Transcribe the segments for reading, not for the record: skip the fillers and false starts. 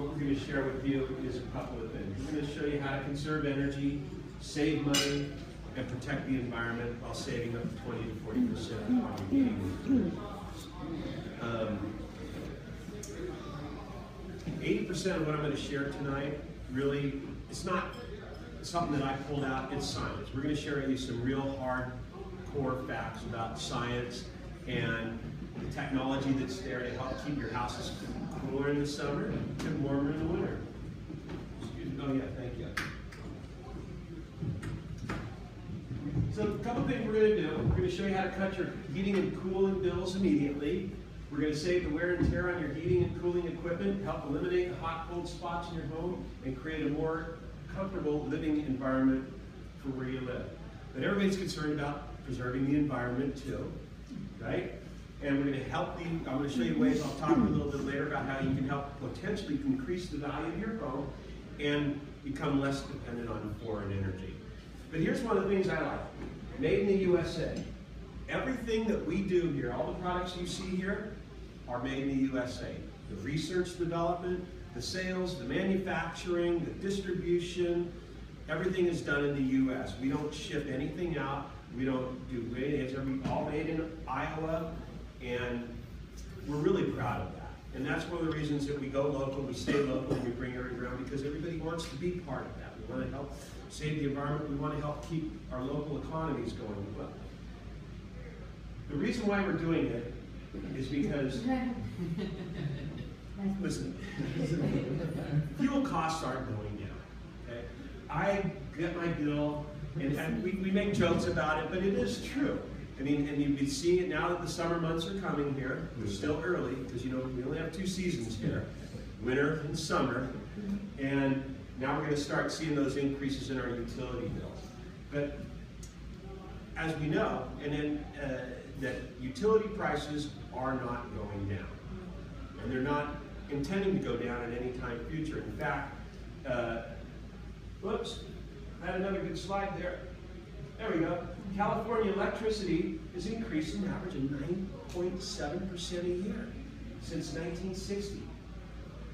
what we're going to share with you is a couple of things. We're going to show you how to conserve energy, save money, and protect the environment while saving up to 20 to 40% on your heating. 80% of what I'm going to share tonight, really, it's not something that I pulled out, it's science. We're going to share with you some real hardcore facts about science and the technology that's there to help keep your houses cooler in the summer and warmer in the winter. Excuse me. Oh yeah, thank you. So a couple things we're going to do. We're going to show you how to cut your heating and cooling bills immediately. We're going to save the wear and tear on your heating and cooling equipment, help eliminate the hot, cold spots in your home, and create a more comfortable living environment for where you live. But everybody's concerned about preserving the environment too, right? And we're going to help I'm going to show you ways, I'll talk a little bit later about how you can help potentially increase the value of your home and become less dependent on foreign energy. But here's one of the things I like. Made in the USA. Everything that we do here, all the products you see here, are made in the USA. The research development, the sales, the manufacturing, the distribution, everything is done in the US. We don't ship anything out. We don't do anything. It's all made in Iowa, and we're really proud of that. And that's one of the reasons that we go local, we stay local, and we bring everything around, because everybody wants to be part of that. We want to help save the environment. We want to help keep our local economies going as well. The reason why we're doing it is because, listen, fuel costs aren't going down, okay? I get my bill, and we make jokes about it, but it is true. I mean, and you've been seeing it now that the summer months are coming here. We're still early, because you know we only have 2 seasons here, winter and summer, and now we're going to start seeing those increases in our utility bills. But as we know, that utility prices are not going down, and they're not intending to go down at any time future. In fact, whoops, I had another good slide there. There we go. California electricity has increased an average of 9.7% a year since 1960.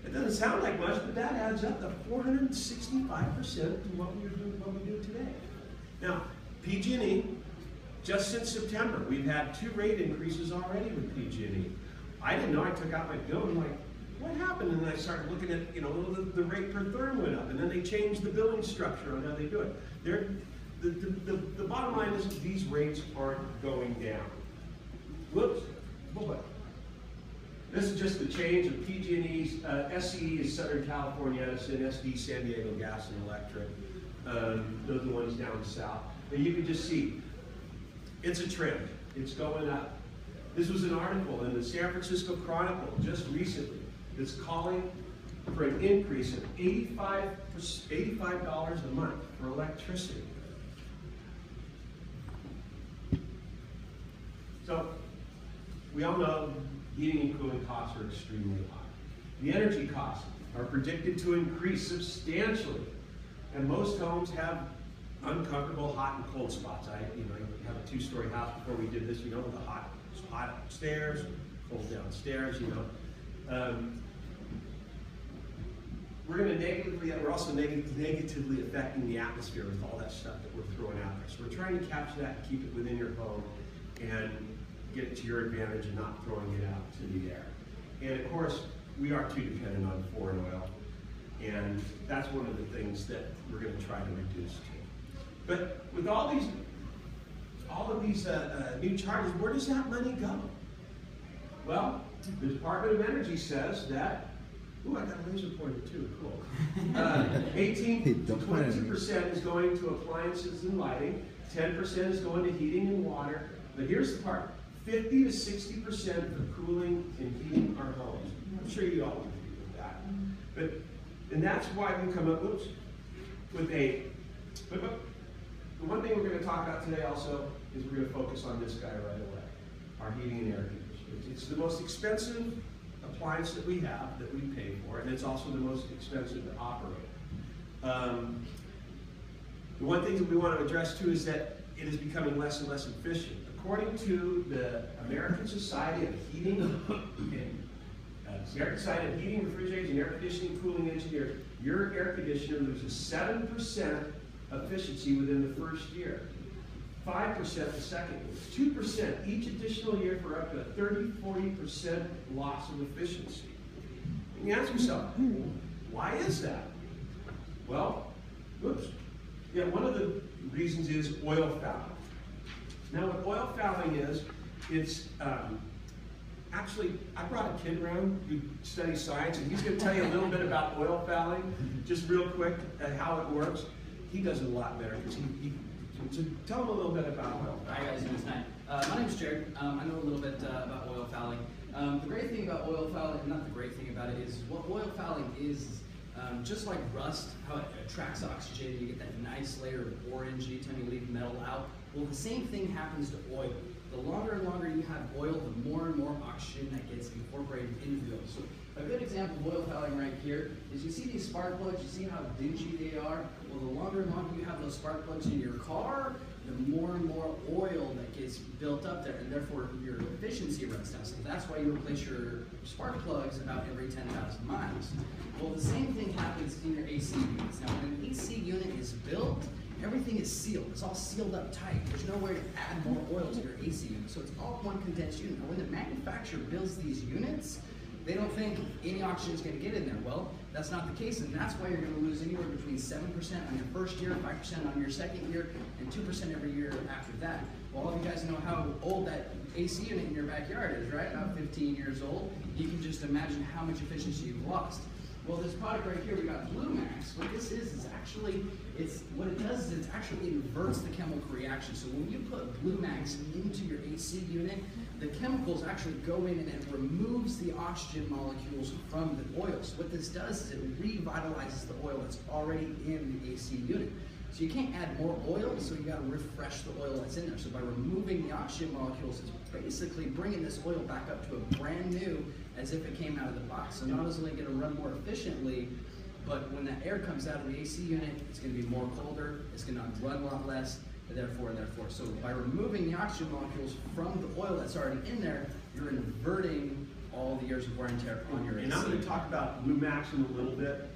It doesn't sound like much, but that adds up to 465% to what we do today. Now, PG&E, just since September, we've had 2 rate increases already with PG&E. I didn't know. I took out my bill and I'm like, what happened? And then I started looking at, you know, the rate per therm went up, and then they changed the billing structure on how they do it. The bottom line is these rates aren't going down. Whoops. This is just the change of PG&E's. SCE is Southern California Edison, SD San Diego Gas and Electric. Those are the ones down south. And you can just see, it's a trend. It's going up. This was an article in the San Francisco Chronicle just recently that's calling for an increase of $85 a month for electricity. So, we all know heating and cooling costs are extremely high. The energy costs are predicted to increase substantially, and most homes have uncomfortable hot and cold spots. You have a 2-story house. Before we did this, you know, the hot upstairs, cold downstairs. You know, we're also negatively affecting the atmosphere with all that stuff that we're throwing out there. So we're trying to capture that and keep it within your home and get it to your advantage and not throwing it out to the air. And of course, we are too dependent on foreign oil, and that's one of the things that we're going to try to reduce to. But with all of these new charges, where does that money go? Well, the Department of Energy says that, ooh, I got a laser pointer too, cool. 18 to 22% is going to appliances and lighting, 10% is going to heating and water, but here's the part, 50 to 60% for cooling and heating our homes. I'm sure you all would agree with that. And that's why we come up with the one thing we're going to talk about today also is we're going to focus on this guy right away, our heating and air conditioners. It's the most expensive appliance that we have, that we pay for, and it's also the most expensive to operate. The one thing that we want to address too is that it is becoming less and less efficient. According to the American Society of Heating Side of heating, refrigerators, and air conditioning, cooling engineer, your air conditioner loses 7% efficiency within the first year, 5% the second year, 2% each additional year for up to a 30–40% loss of efficiency. And you ask yourself, why is that? Well, one of the reasons is oil fouling. Now, what oil fouling is, it's actually, I brought a kid around who studies science, and he's going to tell you a little bit about oil fouling, just real quick, how it works. He does it a lot better, because so tell him a little bit about oil fouling. Hi guys, my name's Jared. I know a little bit about oil fouling. The great thing about oil fouling, not the great thing about it, is what oil fouling is just like rust, how it attracts oxygen, you get that nice layer of orange anytime you leave metal out. Well, the same thing happens to oil. The longer and longer you have oil, the more and more oxygen that gets incorporated into the oil. So a good example of oil fouling right here is you see these spark plugs, you see how dingy they are? Well, the longer and longer you have those spark plugs in your car, the more and more oil that gets built up there, and therefore your efficiency runs down. So that's why you replace your spark plugs about every 10,000 miles. Well, the same thing happens in your AC units. Now, when an AC unit is built, everything is sealed. It's all sealed up tight. There's nowhere to add more oil to your AC unit. So it's all one condensed unit. Now, when the manufacturer builds these units, they don't think any oxygen is going to get in there. Well, that's not the case, and that's why you're going to lose anywhere between 7% on your first year, 5% on your second year, and 2% every year after that. Well, all of you guys know how old that AC unit in your backyard is, right? About 15 years old. You can just imagine how much efficiency you've lost. Well, this product right here, we got Blue Max. What this is actually, what it does is it actually inverts the chemical reaction. So when you put Blue Max into your AC unit, the chemicals actually go in and it removes the oxygen molecules from the oil. So what this does is it revitalizes the oil that's already in the AC unit. So you can't add more oil, so you got to refresh the oil that's in there. So by removing the oxygen molecules, it's basically bringing this oil back up to a brand new, as if it came out of the box. So not only is it going to run more efficiently, but when that air comes out of the AC unit, it's going to be more colder, it's going to run a lot less, and therefore. So by removing the oxygen molecules from the oil that's already in there, you're inverting all the years of wear and tear on your AC. And I'm going to talk about Blue Max in a little bit.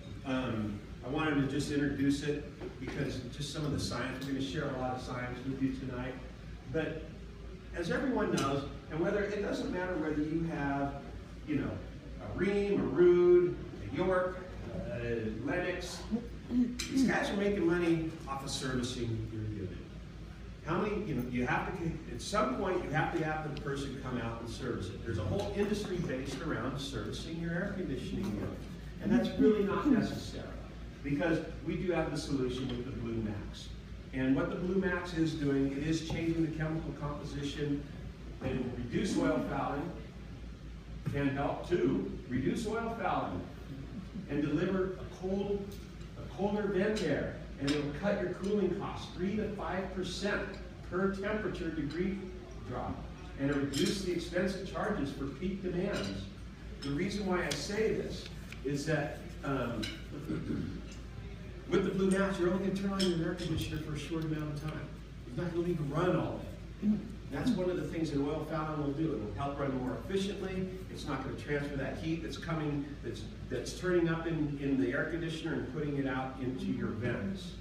I wanted to just introduce it because just some of the science, we're going to share a lot of science with you tonight. But as everyone knows, and whether it doesn't matter whether you have, a Ream, a Rude, a York, Lennox, these guys are making money off of servicing your unit. How many, you have to, at some point, you have to have the person come out and service it. There's a whole industry based around servicing your air conditioning unit. And that's really not necessary, because we do have the solution with the Blue Max. And what the Blue Max is doing, it is changing the chemical composition and reduce oil fouling, can help to reduce oil fouling and deliver a colder vent air, and it will cut your cooling costs 3 to 5% per temperature degree drop, and it reduces the expensive charges for peak demands. The reason why I say this is that with the Blue Max, you're only going to turn on your air conditioner for a short amount of time. It's not going to leave it run all day. That's one of the things that oil fouling will do. It will help run more efficiently. It's not going to transfer that heat that's coming, that's turning up in the air conditioner and putting it out into your vents.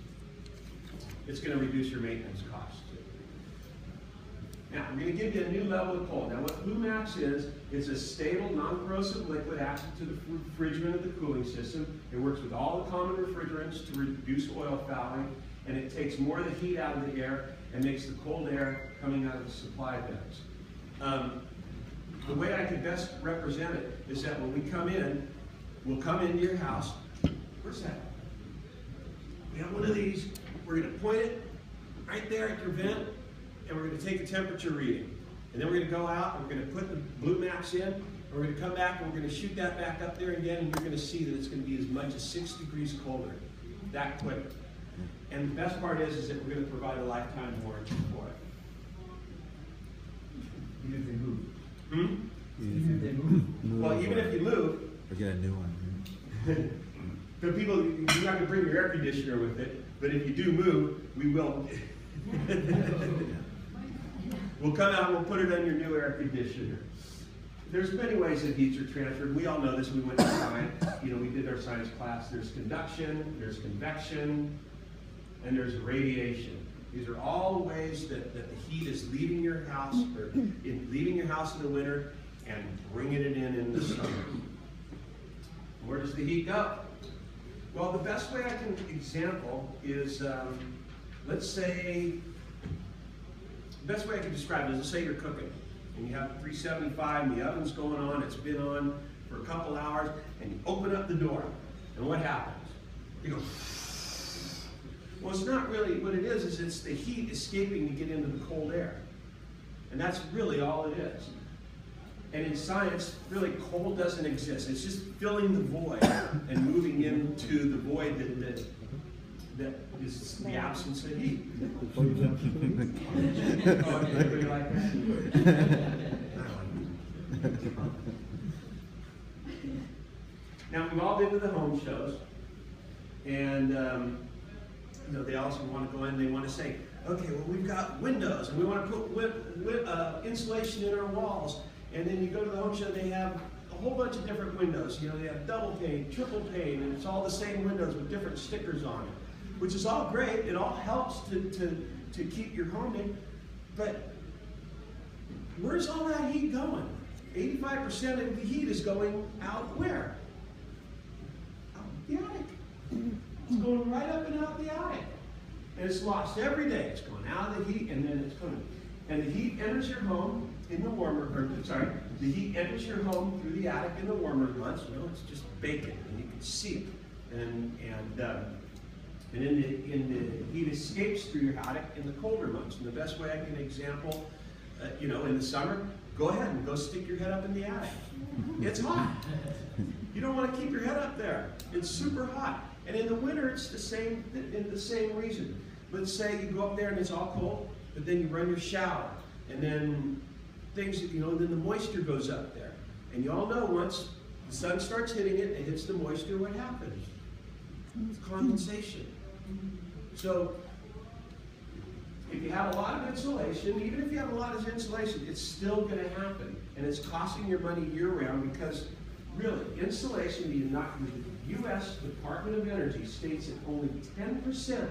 It's going to reduce your maintenance costs. Now, I'm going to give you a new level of cold. Now, what Blue Max is, it's a stable, non-corrosive liquid acid to the refrigerant of the cooling system. It works with all the common refrigerants to reduce oil fouling, and it takes more of the heat out of the air and makes the cold air coming out of the supply vents. The way I could best represent it is that when we come in, we'll come into your house. Where's that? We have one of these. We're going to point it right there at your vent, and we're going to take a temperature reading. And then we're going to go out and we're going to put the Blue Max in, and we're going to come back and we're going to shoot that back up there again, and you're going to see that it's going to be as much as 6 degrees colder that quick. And the best part is that we're going to provide a lifetime warranty for it. Even if they move. Even if they move. Well, even if you move. Or get a new one. So people, you're not going to bring your air conditioner with it, but if you do move, we will. We'll come out and we'll put it on your new air conditioner. there's many ways that heats are transferred. We all know this. We went to science. We did our science class. There's conduction, there's convection, and there's radiation. These are all ways that the heat is leaving your house, or leaving your house in the winter and bringing it in the summer. Where does the heat go? Well, the best way I can example is, let's say, the best way I can describe it is, let's say you're cooking, and you have 375, and the oven's going on, it's been on for a couple hours, and you open up the door, and what happens? You go, well, it's not really, what it is it's the heat escaping to get into the cold air. And that's really all it is. And in science, really, cold doesn't exist. It's just filling the void and moving into the void that is the absence of heat. Oh, everybody like that? Now, we've all been to the home shows, and they also want to go in, they want to say, okay, well, we've got windows, and we want to put insulation in our walls. And then you go to the home show, they have a whole bunch of different windows. They have double pane, triple pane, and it's all the same windows with different stickers on it, which is all great. It all helps to keep your home in. But where's all that heat going? 85% of the heat is going out where? Out the attic. It's going right up and out the attic. And it's lost every day. It's going out of the heat, and then it's coming. And the heat enters your home in the the heat enters your home through the attic in the warmer months. It's just bacon, and you can see it. And in the heat escapes through your attic in the colder months. And the best way I can example, in the summer, go ahead and go stick your head up in the attic. It's hot. You don't want to keep your head up there. It's super hot. And in the winter, it's the same reason. Let's say you go up there and it's all cold, but then you run your shower, and then then the moisture goes up there. And you all know once the sun starts hitting it, it hits the moisture, what happens? It's condensation. So if you have a lot of insulation, even if you have a lot of insulation, it's still going to happen. And it's costing your money year-round because, really, insulation, the U.S. Department of Energy states that only 10%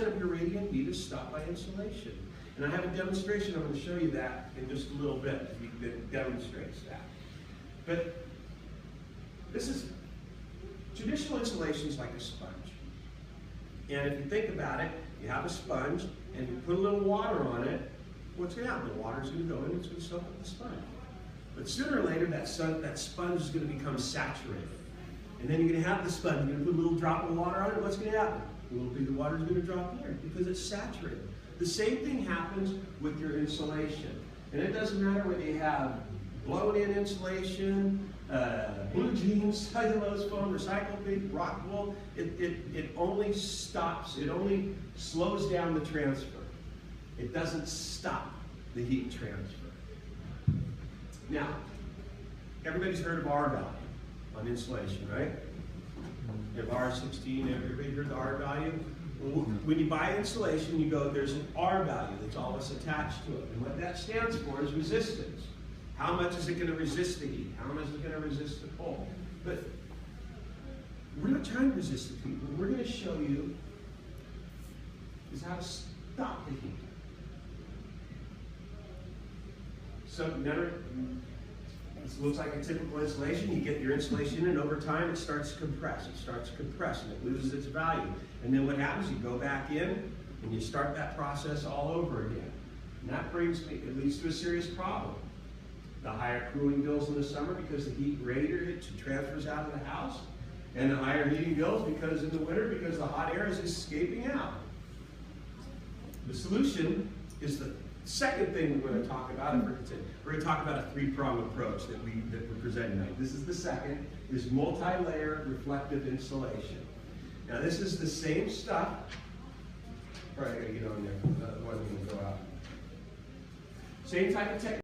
of your radiant heat is stopped by insulation. And I have a demonstration, I'm going to show you that in just a little bit that demonstrates that. But this is, traditional insulation is like a sponge. And if you think about it, you have a sponge and you put a little water on it, what's going to happen? The water's going to go in and it's going to soak up the sponge. But sooner or later, that sponge is going to become saturated. And then you're going to have the sponge, you're going to put a little drop of water on it, what's going to happen? A little bit of water is going to drop in there because it's saturated. The same thing happens with your insulation. And it doesn't matter whether you have blown-in insulation, blue jeans, cellulose foam, recycled paper, rock wool. It only stops, it only slows down the transfer. It doesn't stop the heat transfer. Now, everybody's heard of R value on insulation, right? You have R16, everybody heard the R value? When you buy insulation, you go, there's an R value that's always attached to it. And what that stands for is resistance. How much is it going to resist the heat? How much is it going to resist the cold? But we're not trying to resist the heat. What we're going to show you is how to stop the heat. So this looks like a typical insulation. You get your insulation in, and over time it starts to compress. It starts to compress, and it loses its value. And then what happens? You go back in, and you start that process all over again. And that leads to a serious problem. The higher cooling bills in the summer because the heat radiator transfers out of the house, and the higher heating bills because in the winter because the hot air is escaping out. The solution is the second thing we're going to talk about. We're going to talk about a three-pronged approach that we're presenting tonight. This is the second, is multi-layer reflective insulation. Now this is the same stuff. All right, I got to get on there. Otherwise I'm going to go out. Same type of technique.